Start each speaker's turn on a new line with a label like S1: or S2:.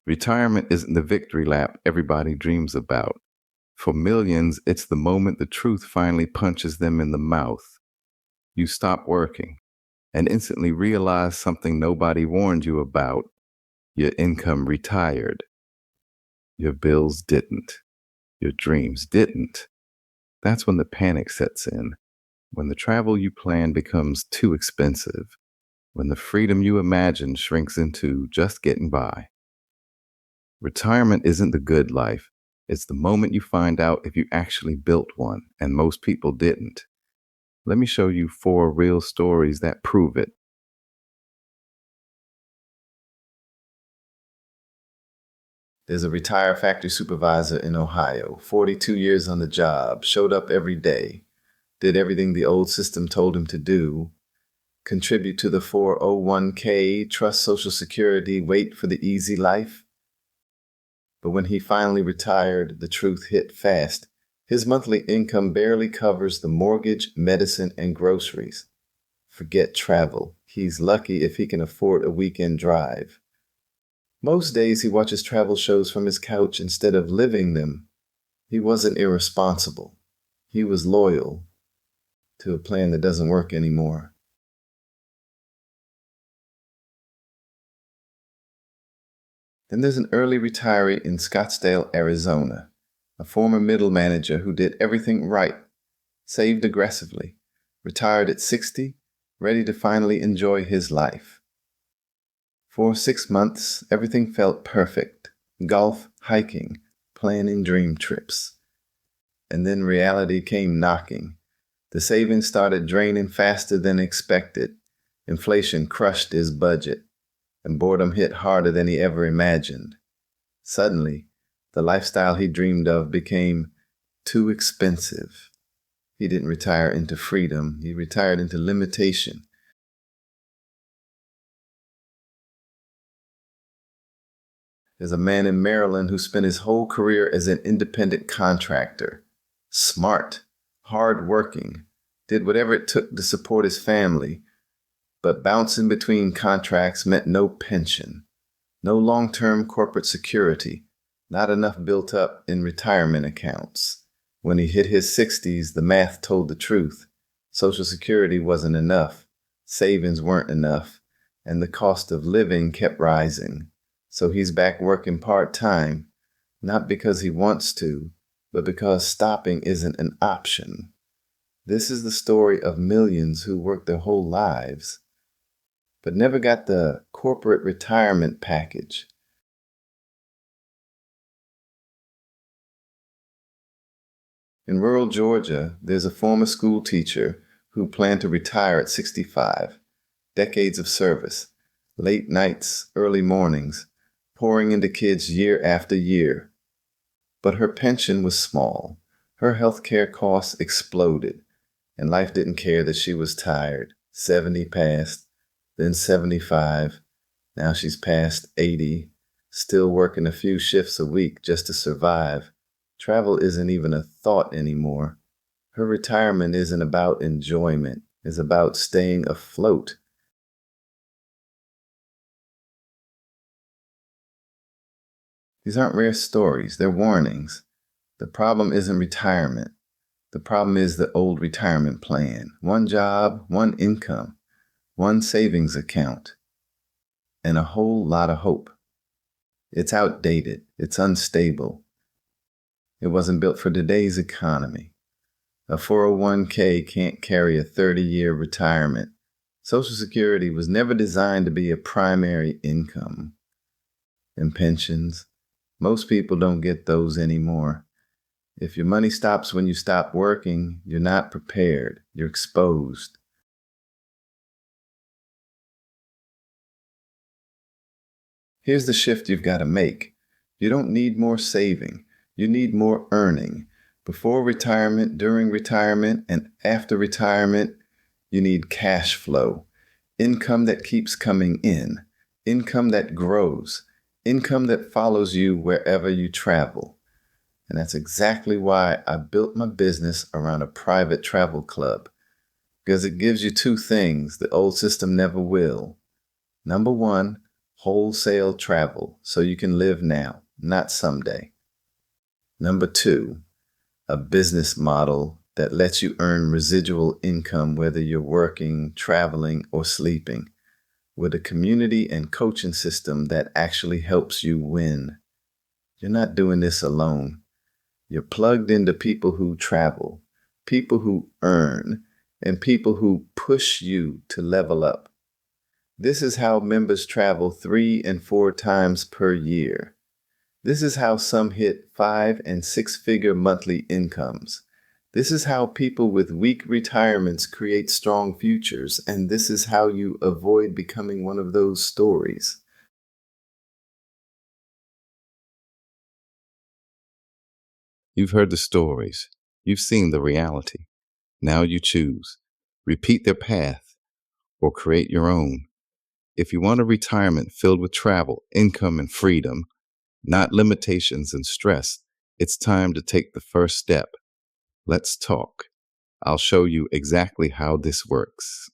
S1: Retirement isn't the victory lap everybody dreams about. For millions, it's the moment the truth finally punches them in the mouth. You stop working and instantly realize something nobody warned you about. Your income retired. Your bills didn't. Your dreams didn't. That's when the panic sets in. When the travel you plan becomes too expensive. When the freedom you imagine shrinks into just getting by. Retirement isn't the good life. It's the moment you find out if you actually built one, and most people didn't. Let me show you 4 real stories that prove it. There's a retired factory supervisor in Ohio, 42 years on the job, showed up every day, did everything the old system told him to do, contribute to the 401k, trust Social Security, wait for the easy life. But when he finally retired, the truth hit fast. His monthly income barely covers the mortgage, medicine, and groceries. Forget travel. He's lucky if he can afford a weekend drive. Most days he watches travel shows from his couch instead of living them. He wasn't irresponsible. He was loyal to a plan that doesn't work anymore. Then there's an early retiree in Scottsdale, Arizona, a former middle manager who did everything right, saved aggressively, retired at 60, ready to finally enjoy his life. For 6 months, everything felt perfect. Golf, hiking, planning dream trips. And then reality came knocking. The savings started draining faster than expected. Inflation crushed his budget, and boredom hit harder than he ever imagined. Suddenly, the lifestyle he dreamed of became too expensive. He didn't retire into freedom, he retired into limitation. There's a man in Maryland who spent his whole career as an independent contractor. Smart, hard-working, did whatever it took to support his family, but bouncing between contracts meant no pension, no long-term corporate security, not enough built up in retirement accounts. When he hit his 60s, the math told the truth. Social Security wasn't enough, savings weren't enough, and the cost of living kept rising. So he's back working part-time, not because he wants to, but because stopping isn't an option. This is the story of millions who worked their whole lives, but never got the corporate retirement package. In rural Georgia, there's a former school teacher who planned to retire at 65. Decades of service, late nights, early mornings, pouring into kids year after year. But her pension was small. Her health care costs exploded, and life didn't care that she was tired. 70 passed, then 75. Now she's past 80, still working a few shifts a week just to survive. Travel isn't even a thought anymore. Her retirement isn't about enjoyment. It's about staying afloat. These aren't rare stories, they're warnings. The problem isn't retirement. The problem is the old retirement plan. One job, one income, one savings account, and a whole lot of hope. It's outdated. It's unstable. It wasn't built for today's economy. A 401k can't carry a 30-year retirement. Social Security was never designed to be a primary income. And pensions, most people don't get those anymore. If your money stops when you stop working, you're not prepared. You're exposed. Here's the shift you've got to make. You don't need more saving. You need more earning. Before retirement, during retirement, and after retirement, you need cash flow. Income that keeps coming in. Income that grows. Income that follows you wherever you travel. And that's exactly why I built my business around a private travel club. Because it gives you two things the old system never will. Number one, Wholesale travel so you can live now, not someday. Number 2, a business model that lets you earn residual income whether you're working, traveling, or sleeping, with a community and coaching system that actually helps you win. You're not doing this alone. You're plugged into people who travel, people who earn, and people who push you to level up. This is how members travel 3 and 4 times per year. This is how some hit 5 and 6-figure monthly incomes. This is how people with weak retirements create strong futures, and this is how you avoid becoming one of those stories.
S2: You've heard the stories. You've seen the reality. Now you choose. Repeat their path or create your own. If you want a retirement filled with travel, income, and freedom, not limitations and stress, it's time to take the first step. Let's talk. I'll show you exactly how this works.